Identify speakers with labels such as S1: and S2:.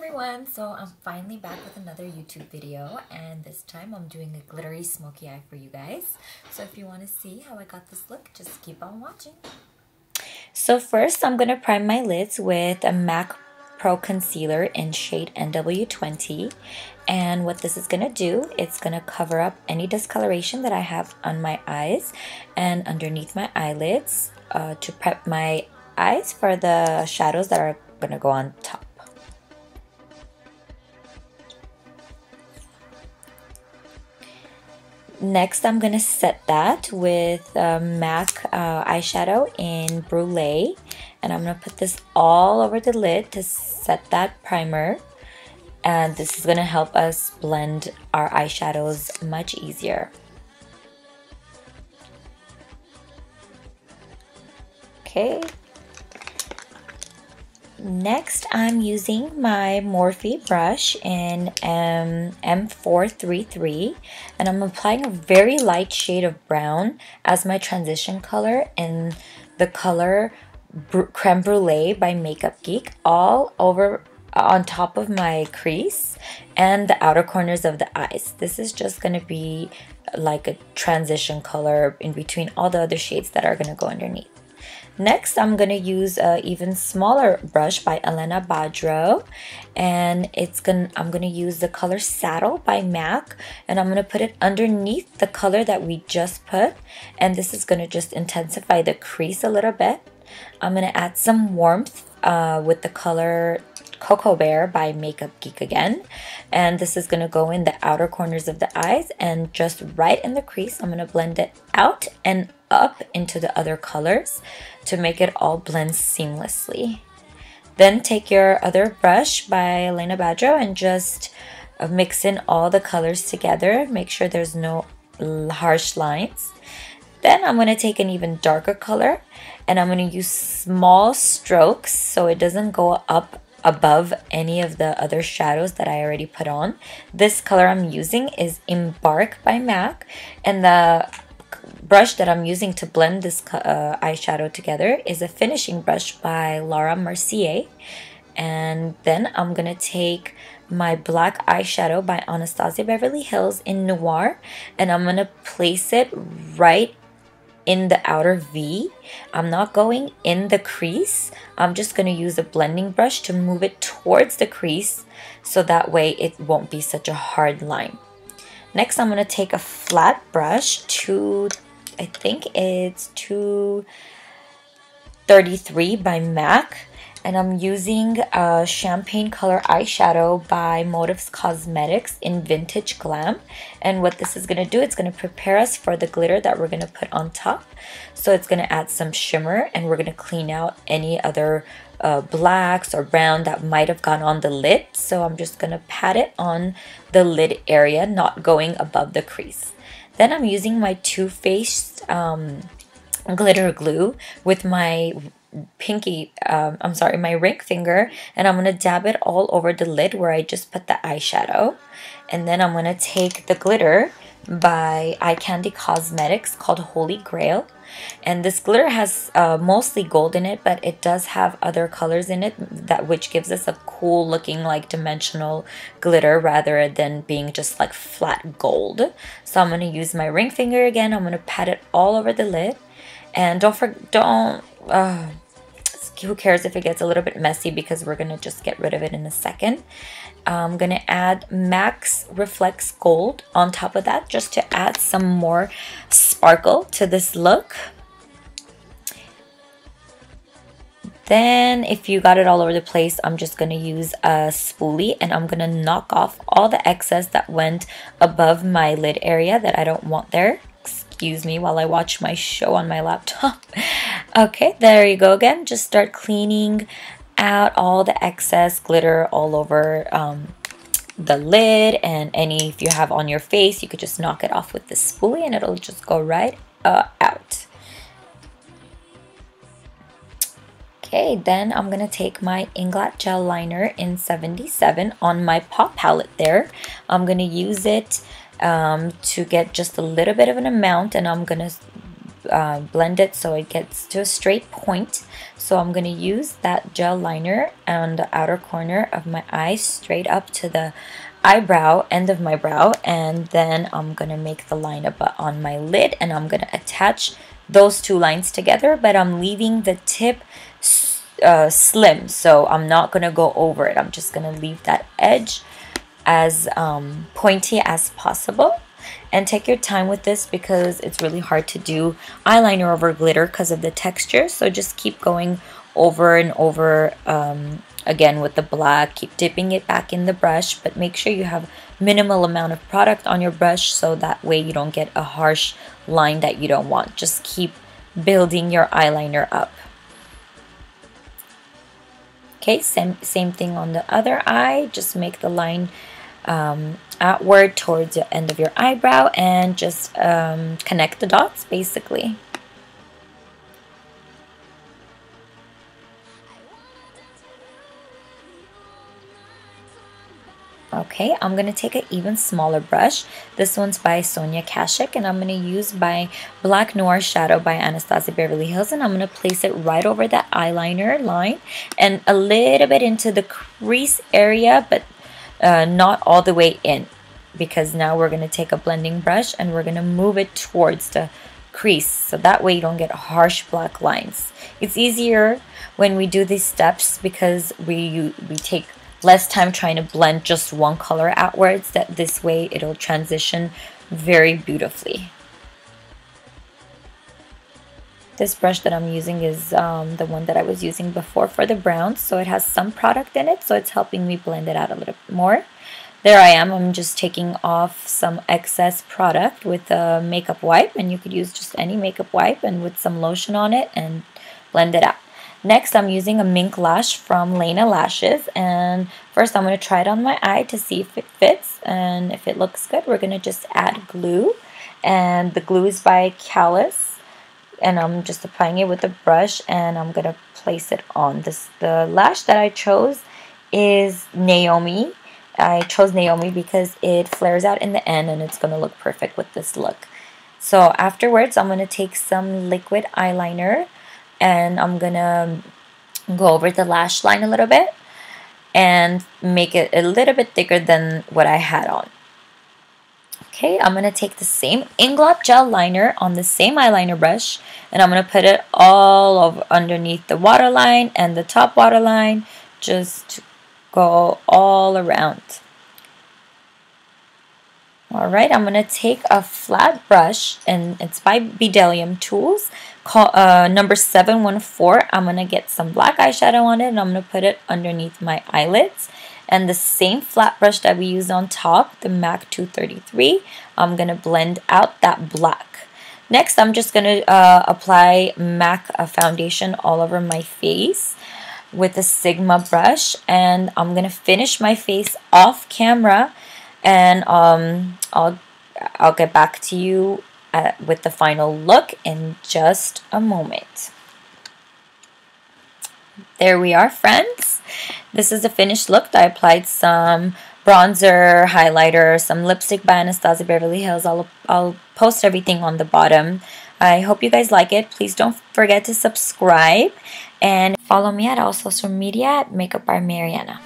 S1: everyone, so I'm finally back with another YouTube video, and this time I'm doing a glittery smoky eye for you guys. So if you want to see how I got this look, just keep on watching. So first I'm going to prime my lids with a MAC Pro Concealer in shade NW20, and what this is going to do, it's going to cover up any discoloration that I have on my eyes and underneath my eyelids to prep my eyes for the shadows that are going to go on top. Next, I'm going to set that with MAC eyeshadow in Brulee. And I'm going to put this all over the lid to set that primer. And this is going to help us blend our eyeshadows much easier. Okay. Next, I'm using my Morphe brush in M433, and I'm applying a very light shade of brown as my transition color in the color Creme Brulee by Makeup Geek all over on top of my crease and the outer corners of the eyes. This is just going to be like a transition color in between all the other shades that are going to go underneath. Next, I'm going to use an even smaller brush by Elaina Badro, and I'm going to use the color Saddle by MAC, and I'm going to put it underneath the color that we just put, and this is going to just intensify the crease a little bit. I'm going to add some warmth with the color Cocoa Bear by Makeup Geek again, and this is going to go in the outer corners of the eyes and just right in the crease. I'm going to blend it out and up into the other colors to make it all blend seamlessly. Then take your other brush by Elaina Badro and just mix in all the colors together. Make sure there's no harsh lines. Then I'm going to take an even darker color, and I'm going to use small strokes so it doesn't go up above any of the other shadows that I already put on. This color I'm using is Embark by MAC, and the brush that I'm using to blend this eyeshadow together is a finishing brush by Laura Mercier. And then I'm going to take my black eyeshadow by Anastasia Beverly Hills in Noir, and I'm going to place it right in the outer V. I'm not going in the crease. I'm just going to use a blending brush to move it towards the crease so that way it won't be such a hard line. Next, I'm going to take a flat brush to, I think it's 233 by MAC, and I'm using a champagne color eyeshadow by Motives Cosmetics in Vintage Glam. And what this is going to do, it's going to prepare us for the glitter that we're going to put on top. So it's going to add some shimmer, and we're going to clean out any other blacks or brown that might have gone on the lid. So I'm just going to pat it on the lid area, not going above the crease. Then I'm using my Toofaced glitter glue with my my ring finger, and I'm going to dab it all over the lid where I just put the eyeshadow. And then I'm going to take the glitter by Eye Candy Cosmetics called Holy Grail, and this glitter has mostly gold in it, but it does have other colors in it which gives us a cool looking like dimensional glitter rather than being just like flat gold. So I'm going to use my ring finger again. I'm going to pat it all over the lid, and who cares if it gets a little bit messy because we're going to just get rid of it in a second. I'm going to add MAC's Reflects Gold on top of that just to add some more sparkle to this look. Then if you got it all over the place, I'm just going to use a spoolie, and I'm going to knock off all the excess that went above my lid area that I don't want there. Excuse me while I watch my show on my laptop. Okay, there you go again. Just start cleaning out all the excess glitter all over the lid, and if you have on your face, you could just knock it off with the spoolie and it'll just go right out. Okay, then I'm going to take my Inglot Gel Liner in 77 on my Paw Palette there. I'm going to use it to get just a little bit of an amount, and I'm going to blend it so it gets to a straight point. So I'm going to use that gel liner on the outer corner of my eye straight up to the eyebrow, end of my brow, and then I'm going to make the line up on my lid, and I'm going to attach those two lines together, but I'm leaving the tip slim, so I'm not going to go over it. I'm just going to leave that edge as pointy as possible. And take your time with this because it's really hard to do eyeliner over glitter because of the texture. So just keep going over and over again with the black. Keep dipping it back in the brush, but make sure you have minimal amount of product on your brush so that way you don't get a harsh line that you don't want. Just keep building your eyeliner up. Okay, same thing on the other eye. Just make the line outward towards the end of your eyebrow and just connect the dots basically. Okay, I'm going to take an even smaller brush. This one's by Sonia Kashuk, and I'm going to use by Black Noir Shadow by Anastasia Beverly Hills, and I'm going to place it right over that eyeliner line and a little bit into the crease area, but not all the way in, because now we're going to take a blending brush and we're going to move it towards the crease, so that way you don't get harsh black lines. It's easier when we do these steps because we take less time trying to blend just one color outwards, that this way it'll transition very beautifully. This brush that I'm using is the one that I was using before for the browns, so it has some product in it, so it's helping me blend it out a little bit more. There I am. I'm just taking off some excess product with a makeup wipe, and you could use just any makeup wipe and with some lotion on it and blend it out. Next, I'm using a mink lash from Eyelashes, and first I'm going to try it on my eye to see if it fits, and if it looks good, we're going to just add glue, and the glue is by Callus, and I'm just applying it with a brush, and I'm going to place it on. The lash that I chose is Naomi. I chose Naomi because it flares out in the end, and it's going to look perfect with this look. So afterwards, I'm going to take some liquid eyeliner, and I'm gonna go over the lash line a little bit and make it a little bit thicker than what I had on. Okay, I'm gonna take the same Inglot gel liner on the same eyeliner brush, and I'm gonna put it all over underneath the waterline and the top waterline, just go all around. Alright, I'm going to take a flat brush, and it's by Bdellium Tools, number 714. I'm going to get some black eyeshadow on it, and I'm going to put it underneath my eyelids. And the same flat brush that we used on top, the MAC 233, I'm going to blend out that black. Next, I'm just going to apply MAC foundation all over my face with a Sigma brush, and I'm going to finish my face off camera, and I'll get back to you with the final look in just a moment. There we are, friends. This is the finished look. I applied some bronzer, highlighter, some lipstick by Anastasia Beverly Hills. I'll post everything on the bottom. I hope you guys like it. Please don't forget to subscribe and follow me at all social media at Makeup by Marianna.